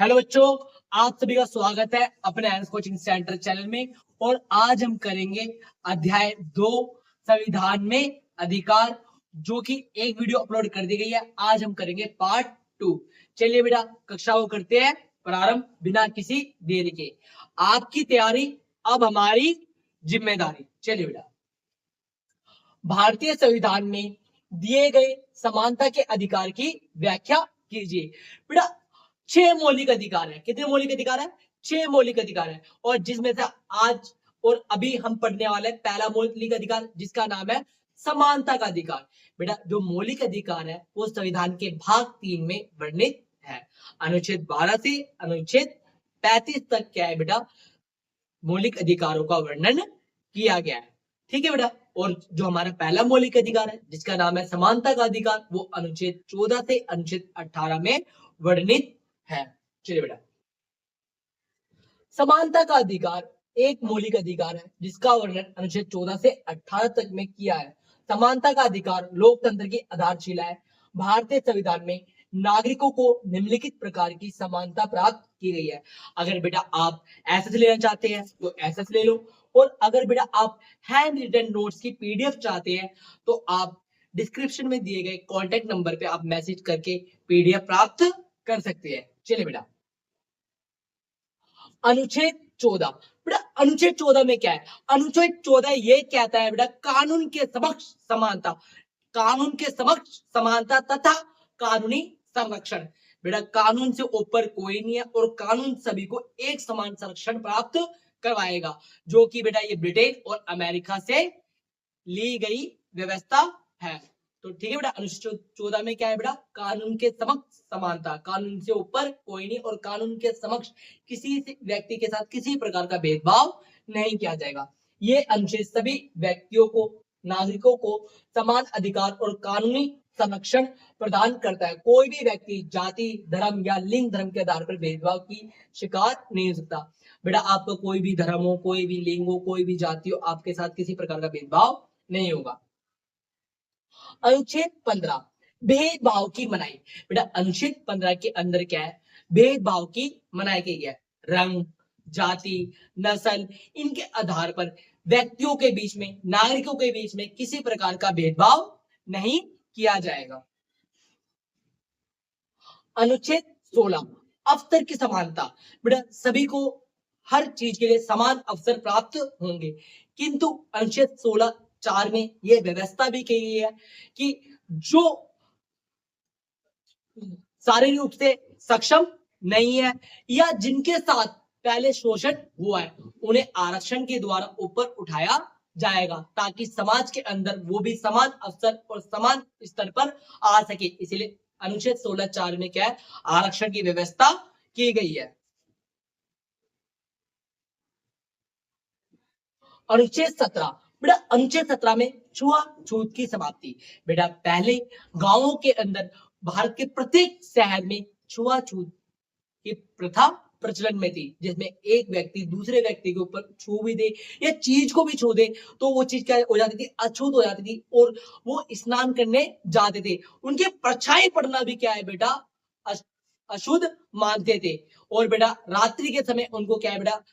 Hello बच्चों, आप सभी का स्वागत है अपने एनएस कोचिंग सेंटर चैनल में। और आज हम करेंगे अध्याय 2 संविधान में अधिकार, जो कि एक वीडियो अपलोड कर दी गई है। आज हम करेंगे पार्ट 2। चलिए बेटा, कक्षा को करते हैं प्रारंभ बिना किसी देरी के। आपकी तैयारी अब हमारी जिम्मेदारी। चलिए बेटा, भारतीय संविधान में दिए गए समानता के अधिकार की व्याख्या कीजिए। बेटा, 6 मौलिक अधिकार है। कितने मौलिक अधिकार है? 6 मौलिक अधिकार है। और जिसमें से आज और अभी हम पढ़ने वाले हैं पहला मौलिक अधिकार, जिसका नाम है समानता का अधिकार। बेटा, जो मौलिक अधिकार है वो संविधान के भाग 3 में वर्णित है। अनुच्छेद 12 से अनुच्छेद 35 तक क्या है बेटा? मौलिक अधिकारों का वर्णन किया गया है। ठीक है बेटा। और जो हमारा पहला मौलिक अधिकार है, जिसका नाम है समानता का अधिकार, वो अनुच्छेद 14 से अनुच्छेद 18 में वर्णित है। चलिए बेटा, समानता का अधिकार एक मौलिक अधिकार है जिसका वर्णन अनुच्छेद 14 से 18 तक में किया है। समानता का अधिकार लोकतंत्र की आधारशिला है। भारतीय संविधान में नागरिकों को निम्नलिखित प्रकार की समानता प्राप्त की गई है। अगर बेटा आप एसएस लेना चाहते हैं तो एसएस ले लो, और अगर बेटा आप हैंड रिटन नोट्स की पीडीएफ चाहते हैं तो आप डिस्क्रिप्शन में दिए गए कॉन्टेक्ट नंबर पे आप मैसेज करके पीडीएफ प्राप्त कर सकते हैं। चलिए बेटा, अनुच्छेद 14। बेटा, अनुच्छेद 14 में क्या है? अनुच्छेद 14 ये कहता है बेटा, कानून के समक्ष समानता, कानून के समक्ष समानता तथा कानूनी संरक्षण। बेटा, कानून से ऊपर कोई नहीं है और कानून सभी को एक समान संरक्षण प्राप्त करवाएगा, जो कि बेटा ये ब्रिटेन और अमेरिका से ली गई व्यवस्था है। तो ठीक है बेटा, अनुच्छेद 14 में क्या है बेटा? कानून के समक्ष समानता, कानून से ऊपर कोई नहीं और कानून के समक्ष किसी व्यक्ति के साथ किसी प्रकार का भेदभाव नहीं किया जाएगा। ये अनुच्छेद सभी व्यक्तियों को, नागरिकों को समान अधिकार और कानूनी संरक्षण प्रदान करता है। कोई भी व्यक्ति जाति, धर्म या लिंग धर्म के आधार पर भेदभाव की शिकार नहीं हो सकता। बेटा, आपका कोई भी धर्म हो, कोई भी लिंग हो, कोई भी जाति हो, आपके साथ किसी प्रकार का भेदभाव नहीं होगा। अनुच्छेद 15 भेदभाव की मनाही। बेटा, अनुच्छेद 15 के अंदर क्या है? भेदभाव की मनाही की गई है। रंग, जाति, नस्ल, इनके आधार पर व्यक्तियों के बीच में, नागरिकों के बीच में किसी प्रकार का भेदभाव नहीं किया जाएगा। अनुच्छेद 16 अवसर की समानता। बेटा, सभी को हर चीज के लिए समान अवसर प्राप्त होंगे, किंतु अनुच्छेद 16(4) में यह व्यवस्था भी की गई है कि जो शारीरिक रूप से सक्षम नहीं है या जिनके साथ पहले शोषण हुआ है, उन्हें आरक्षण के द्वारा ऊपर उठाया जाएगा, ताकि समाज के अंदर वो भी समान अवसर और समान स्तर पर आ सके। इसीलिए अनुच्छेद 16(4) में क्या है? आरक्षण की व्यवस्था की गई है। अनुच्छेद 17। बेटा, अनुच्छेद 17 में छुआछूत की समाप्ति। बेटा, पहले गांवों के अंदर भारत के प्रत्येक शहर में छुआछूत की प्रथा प्रचलन में थी, जिसमें एक व्यक्ति दूसरे व्यक्ति के ऊपर छू भी दे या चीज को भी छू दे तो वो चीज क्या हो जाती थी? अछूत हो जाती थी, और वो स्नान करने जाते थे, उनके परछाई पड़ना भी क्या है बेटा? अशुद्ध मानते थे। और बेटा, रात्रि के समय उनको क्या है बेटा?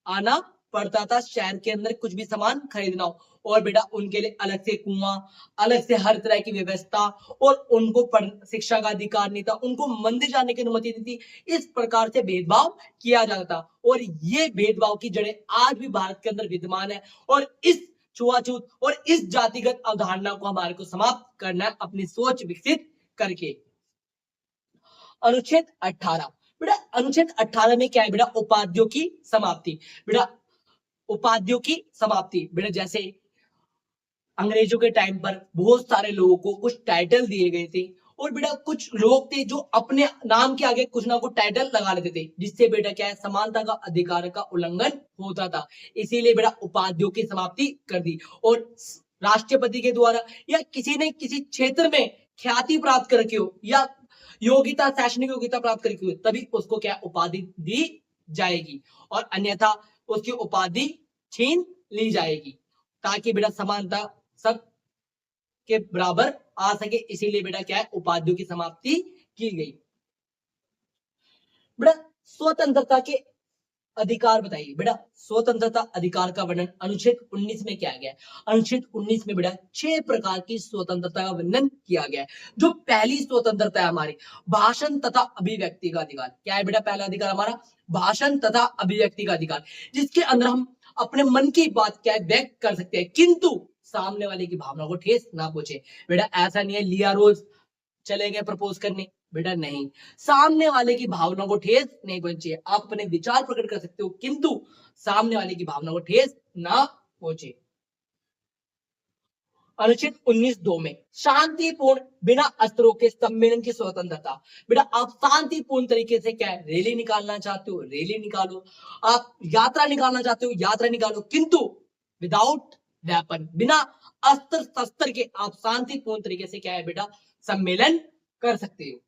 आना पड़ता था शहर के अंदर कुछ भी सामान खरीदना हो। और बेटा, उनके लिए अलग से कुआं, अलग से हर तरह की व्यवस्था, और उनको शिक्षा का अधिकार नहीं था, उनको मंदिर जाने की अनुमति नहीं थी। इस प्रकार से भेदभाव किया जाता था, और ये भेदभाव की जड़ें आज भी भारत के अंदर विद्यमान है। और इस छुआछूत और इस जातिगत अवधारणा को हमारे को समाप्त करना है अपनी सोच विकसित करके। अनुच्छेद 18। बेटा, अनुच्छेद 18 में क्या है बेटा? उपाधियों की समाप्ति। बेटा, उपाधियों की समाप्ति। बेटा, जैसे अंग्रेजों के टाइम पर बहुत सारे लोगों को कुछ टाइटल दिए गए थे, और बेटा कुछ लोग थे जो अपने नाम के आगे कुछ ना कुछ टाइटल लगा लेते थे, जिससे बेटा क्या है? समानता का अधिकार का उल्लंघन होता था। इसीलिए बेटा उपाधियों की समाप्ति कर दी, और राष्ट्रपति के द्वारा या किसी ने किसी क्षेत्र में ख्याति प्राप्त कर रखी हो या योग्यता, शैक्षणिक योग्यता प्राप्त कर रखी हो, तभी उसको क्या उपाधि दी जाएगी, और अन्यथा उसकी उपाधि छीन ली जाएगी, ताकि बेटा समानता सब के बराबर आ सके। इसीलिए बेटा क्या है? उपाधियों की समाप्ति की गई। बेटा, स्वतंत्रता के अधिकार बताइए बेटा। स्वतंत्रता अधिकार का वर्णन अनुच्छेद 19 में किया गया है। अनुच्छेद 19 में बेटा 6 प्रकार की स्वतंत्रता का वर्णन किया गया है। जो पहली स्वतंत्रता है हमारी, भाषण तथा अभिव्यक्ति का अधिकार। क्या है बेटा पहला अधिकार हमारा? भाषण तथा अभिव्यक्ति का अधिकार, जिसके अंदर हम अपने मन की बात क्या है व्यक्त कर सकते हैं, किंतु सामने वाले की भावना को ठेस ना पहुंचे। बेटा ऐसा नहीं है लिया रोज चले गए प्रपोज करने, बेटा नहीं, सामने वाले की भावना को ठेस नहीं पहुंचे। आप अपने विचार प्रकट कर सकते हो, किंतु सामने वाले की भावना को ठेस ना पहुंचे। अनुच्छेद 19(2) में शांतिपूर्ण बिना अस्त्रों के सम्मेलन की स्वतंत्रता। बेटा आप शांतिपूर्ण तरीके से क्या है, रैली निकालना चाहते हो रैली निकालो, आप यात्रा निकालना चाहते हो यात्रा निकालो, किंतु विदाउट वेपन, बिना अस्त्र शस्त्र के आप शांतिपूर्ण तरीके से क्या है बेटा सम्मेलन कर सकते हो।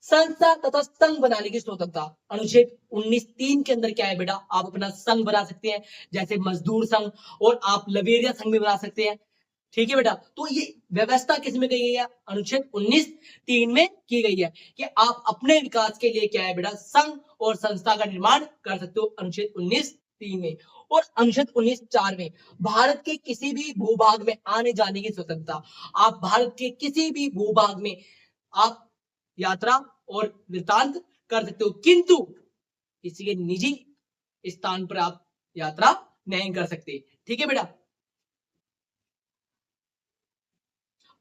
संस्था तथा संघ बनाने की स्वतंत्रता। अनुच्छेद 19(3) के अंदर क्या है बेटा, आप अपना संघ बना सकते हैं, जैसे मजदूर संघ, और आप लवेरिया संघ भी बना सकते हैं। ठीक है बेटा, तो ये व्यवस्था किस में की गई है? अनुच्छेद 19(3) में की गई है कि आप अपने विकास के लिए क्या है बेटा संघ और संस्था का निर्माण कर सकते हो, अनुच्छेद 19(3) में। और अनुच्छेद 19(4) में भारत के किसी भी भूभाग में आने जाने की स्वतंत्रता। आप भारत के किसी भी भूभाग में आप यात्रा और वृतांत कर सकते हो, किंतु किसी के निजी स्थान पर आप यात्रा नहीं कर सकते। ठीक है बेटा।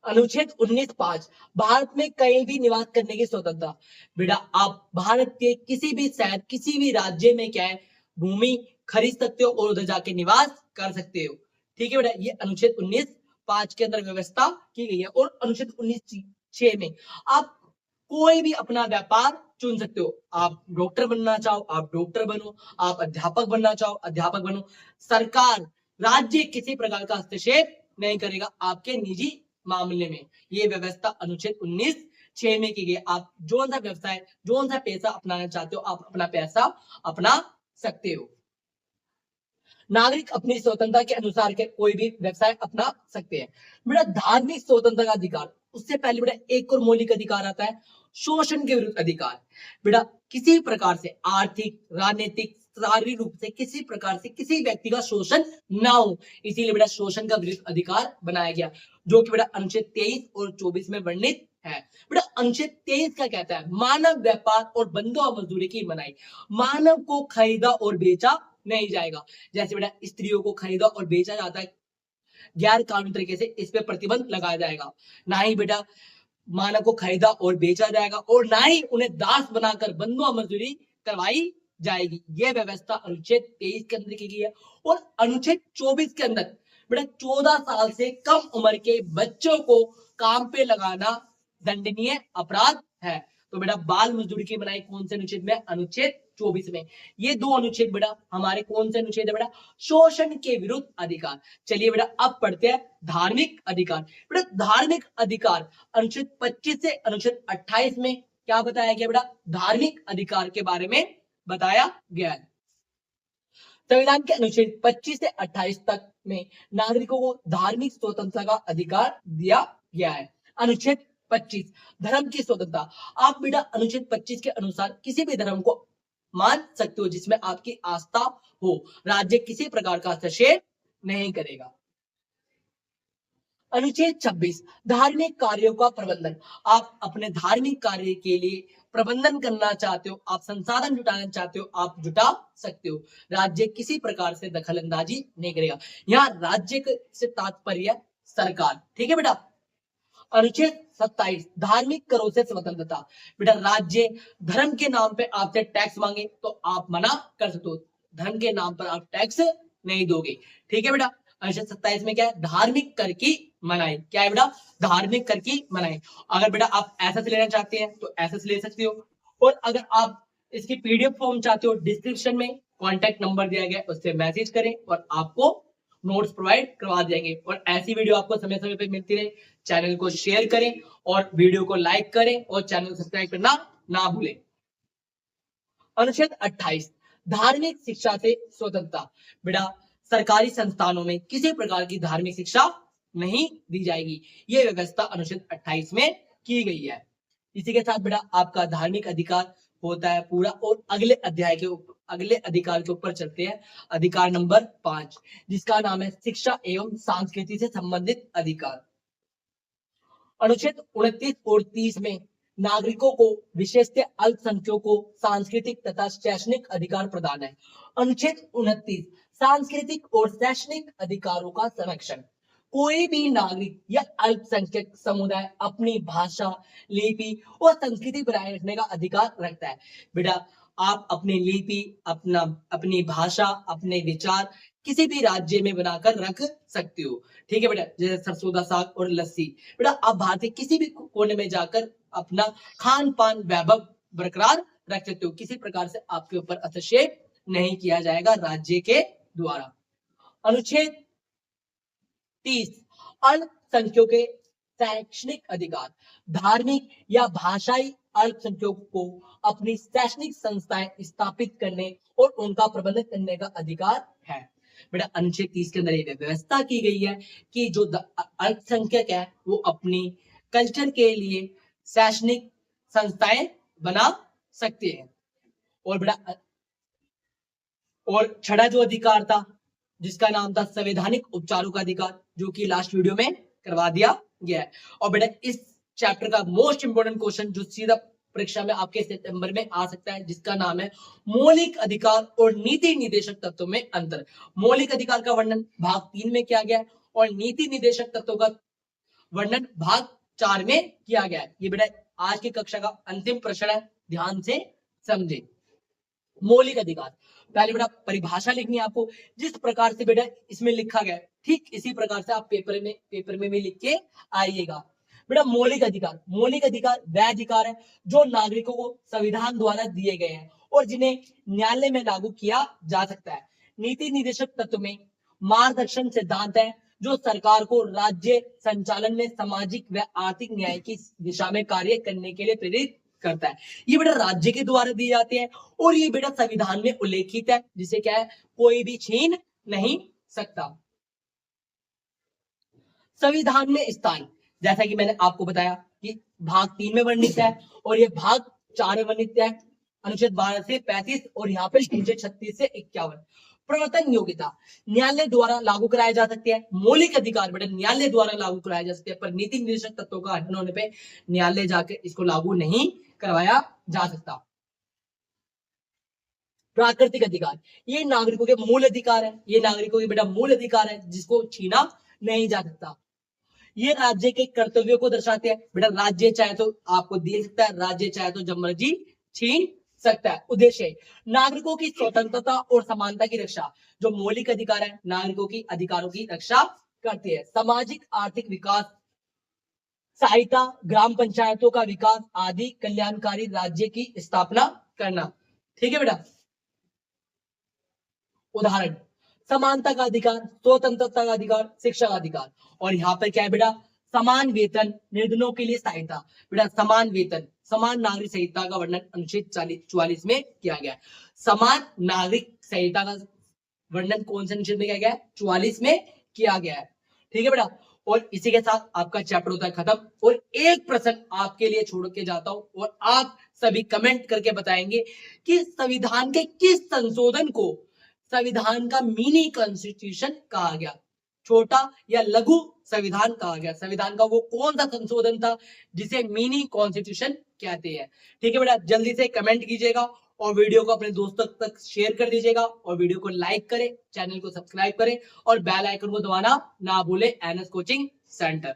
अनुच्छेद 19(5) भारत में कहीं भी निवास करने की स्वतंत्रता। बेटा आप भारत के किसी भी शहर किसी भी राज्य में क्या है भूमि खरीद सकते हो और उधर जाके निवास कर सकते हो। ठीक है बेटा, ये अनुच्छेद 19(5) के अंदर व्यवस्था की गई है। और अनुच्छेद 19(6) में आप कोई भी अपना व्यापार चुन सकते हो। आप डॉक्टर बनना चाहो आप डॉक्टर बनो, आप अध्यापक बनना चाहो अध्यापक बनो। सरकार राज्य किसी प्रकार का हस्तक्षेप नहीं करेगा आपके निजी मामले में। ये व्यवस्था अनुच्छेद 19(6) में की गई। आप जो सा व्यवसाय जो सा पैसा अपनाना चाहते हो आप अपना पैसा अपना सकते हो। नागरिक अपनी स्वतंत्रता के अनुसार के कोई भी व्यवसाय अपना सकते हैं। बेटा धार्मिक स्वतंत्रता का अधिकार, उससे पहले बेटा एक और मौलिक अधिकार आता है शोषण के विरुद्ध अधिकार। बेटा किसी प्रकार से आर्थिक राजनीतिक शारीरिक रूप से किसी प्रकार से किसी व्यक्ति का शोषण ना हो, इसीलिए बेटा शोषण का विरुद्ध अधिकार बनाया गया, जो कि बेटा अनुच्छेद 23 और 24 में वर्णित है। बेटा अनुच्छेद 23 का कहता है मानव व्यापार और बंधुआ मजदूरी की मनाही। मानव को खरीदा और बेचा नहीं जाएगा। जैसे बेटा स्त्रियों को खरीदा और बेचा जाता है गैर कानूनी तरीके से, इस पे प्रतिबंध लगाया जाएगा। ना ही बेटा मानव को खरीदा और बेचा जाएगा और ना ही उन्हें दास बनाकर बंधुआ मजदूरी करवाई जाएगी। यह व्यवस्था अनुच्छेद 23 के अंदर की गई है। और अनुच्छेद 24 के अंदर बेटा 14 साल से कम उम्र के बच्चों को काम पे लगाना दंडनीय अपराध है। तो बेटा बाल मजदूरी की मनाही कौन से अनुच्छेद में? अनुच्छेद 24 में। ये दो अनुच्छेद बेटा हमारे कौन से अनुच्छेद है बेटा? शोषण के विरुद्ध अधिकार। चलिए बेटा अब पढ़ते हैं धार्मिक अधिकार। बेटा धार्मिक अधिकार अनुच्छेद 25 से अनुच्छेद 28 में क्या बताया गया बेटा? धार्मिक अधिकार के बारे में बताया गया है। संविधान के अनुच्छेद 25 से 28 तक में नागरिकों को धार्मिक स्वतंत्रता का अधिकार दिया गया है। अनुच्छेद 25 धर्म की स्वतंत्रता। आप बेटा अनुच्छेद 25 के अनुसार किसी भी धर्म को मान सकते हो जिसमें आपकी आस्था हो, राज्य किसी प्रकार का हस्तक्षेप नहीं करेगा। अनुच्छेद 26 धार्मिक कार्यों का प्रबंधन। आप अपने धार्मिक कार्य के लिए प्रबंधन करना चाहते हो, आप संसाधन जुटाना चाहते हो, आप जुटा सकते हो। राज्य किसी प्रकार से दखल अंदाजी नहीं करेगा। यहाँ राज्य से तात्पर्य सरकार। ठीक है बेटा। अनुच्छेद 27 धार्मिक करों से स्वतंत्रता। बेटा राज्य धर्म के नाम पे आपसे टैक्स मांगे तो आप मना कर सकते हो, धर्म के नाम पर आप टैक्स नहीं दोगे। ठीक है बेटा। अनुच्छेद 27 में क्या है? धार्मिक कर की मनाही। क्या है बेटा? धार्मिक कर की मनाही। अगर बेटा आप एसएस लेना चाहते हैं तो एसएस ले सकते हो, और अगर आप इसकी पीडीएफ फॉर्म चाहते हो डिस्क्रिप्शन में कॉन्टेक्ट नंबर दिया गया उससे मैसेज करें और आपको नोट्स प्रोवाइड करवा देंगे। और ऐसी वीडियो आपको समय समय पे मिलती रहे, चैनल को शेयर करें और वीडियो को लाइक करें और चैनल को सब्सक्राइब करना ना भूलें। अनुच्छेद 28 धार्मिक शिक्षा से स्वतंत्रता। बेटा सरकारी संस्थानों में किसी प्रकार की धार्मिक शिक्षा नहीं दी जाएगी। यह व्यवस्था अनुच्छेद 28 में की गई है। इसी के साथ बेटा आपका धार्मिक अधिकार होता है पूरा। और अगले अधिकार के ऊपर चलते हैं, अधिकार नंबर 5, जिसका नाम है शिक्षा एवं संस्कृति से संबंधित अधिकार। अनुच्छेद 29 और 30 में नागरिकों को विशेषतः अल्पसंख्यकों को सांस्कृतिक तथा शैक्षणिक अधिकार प्रदान है। अनुच्छेद 29 सांस्कृतिक और शैक्षणिक अधिकारों का संरक्षण। कोई भी नागरिक या अल्पसंख्यक समुदाय अपनी भाषा, लिपि और संस्कृति बनाए रखने का अधिकार रखता है। बेटा आप अपनी लिपि, अपनी भाषा, अपने विचार किसी भी राज्य में बनाकर रख सकते हो। ठीक है बेटा, जैसे सरसों का साग और लस्सी। बेटा आप भारत के किसी भी कोने में जाकर अपना खान पान वैभव बरकरार रख सकते हो, किसी प्रकार से आपके ऊपर हस्तक्षेप नहीं किया जाएगा राज्य के द्वारा। अनुच्छेद 30 अल्पसंख्यकों के शैक्षणिक अधिकार। धार्मिक या भाषाई अल्पसंख्यकों को अपनी शैक्षणिक संस्थाएं स्थापित करने और उनका प्रबंधन करने का अधिकार है। बेटा अनुच्छेद 30 के अंदर ये व्यवस्था की गई है कि जो अल्पसंख्यक है वो अपनी कल्चर के लिए शैक्षणिक संस्थाएं बना सकते हैं। और बेटा और छठा जो अधिकार था जिसका नाम था संवैधानिक उपचारों का अधिकार, जो कि लास्ट वीडियो में करवा दिया गया है। और बेटा इस चैप्टर का मोस्ट इंपोर्टेंट क्वेश्चन जो सीधा परीक्षा में आपके सितंबर में आ सकता है, जिसका नाम है मौलिक अधिकार और नीति निदेशक तत्वों में अंतर। मौलिक अधिकार का वर्णन भाग 3 में किया गया है और नीति निदेशक तत्वों का वर्णन भाग 4 में किया गया है। ये बेटा आज की कक्षा का अंतिम प्रश्न है, ध्यान से समझे। मौलिक अधिकार, पहले बेटा परिभाषा लिखनी है आपको, जिस प्रकार से बेटा इसमें लिखा गया है ठीक इसी प्रकार से आप पेपर में भी लिख के आइएगा। बेटा मौलिक अधिकार वह अधिकार है जो नागरिकों को संविधान द्वारा दिए गए हैं और जिन्हें न्यायालय में लागू किया जा सकता है। नीति निदेशक तत्व में मार्गदर्शन सिद्धांत है जो सरकार को राज्य संचालन में सामाजिक व आर्थिक न्याय की दिशा में कार्य करने के लिए प्रेरित करता है। ये बेटा राज्य के द्वारा दिए जाते हैं और ये बेटा संविधान में उल्लेखित है, जिसे क्या है कोई भी छीन नहीं सकता। संविधान में स्थान, जैसा कि मैंने आपको बताया कि भाग 3 में वर्णित है और ये भाग 4 में वर्णित है, अनुच्छेद 12 से 35 और यहाँ पे 36 से 51। प्रवर्तन योग्यता, न्यायालय द्वारा लागू कराया जा सकते हैं। मौलिक अधिकार बेटा न्यायालय द्वारा लागू कराया जा सकते हैं, पर नीति निर्देशक तत्वों का हटन होने पे न्यायालय जाकर इसको लागू नहीं करवाया जा सकता। प्राकृतिक अधिकार, ये नागरिकों के मूल अधिकार है, ये नागरिकों के बेटा मूल अधिकार है जिसको छीना नहीं जा सकता। ये राज्य के कर्तव्यों को दर्शाते हैं। बेटा राज्य चाहे तो आपको दे सकता है, राज्य चाहे तो जब मर्जी छीन सकता है। उद्देश्य नागरिकों की स्वतंत्रता और समानता की रक्षा, जो मौलिक अधिकार है नागरिकों की अधिकारों की रक्षा करती है। सामाजिक आर्थिक विकास, सहायता, ग्राम पंचायतों का विकास आदि कल्याणकारी राज्य की स्थापना करना। ठीक है बेटा, उदाहरण समानता का अधिकार, स्वतंत्रता का अधिकार, शिक्षा का अधिकार। और यहाँ पर क्या है बेटा समान वेतन, निर्धनों के लिए सहायता। बेटा समान वेतन, समान नागरिक संहिता का वर्णन अनुच्छेद 44 में किया गया है। समान नागरिक संहिता का वर्णन कौन से अनुच्छेद में किया गया है? 44 में किया गया है। ठीक है बेटा, और इसी के साथ आपका चैप्टर होता है खत्म। और एक प्रश्न आपके लिए छोड़ के जाता हूं और आप सभी कमेंट करके बताएंगे कि संविधान के किस संशोधन को संविधान का मिनी कॉन्स्टिट्यूशन कहा गया, छोटा या लघु संविधान कहा गया। संविधान का वो कौन सा संशोधन था जिसे मिनी कॉन्स्टिट्यूशन कहते हैं। ठीक है बेटा, जल्दी से कमेंट कीजिएगा और वीडियो को अपने दोस्तों तक शेयर कर दीजिएगा और वीडियो को लाइक करें, चैनल को सब्सक्राइब करें और बेल आइकन को दबाना ना भूलें। NS coaching centre.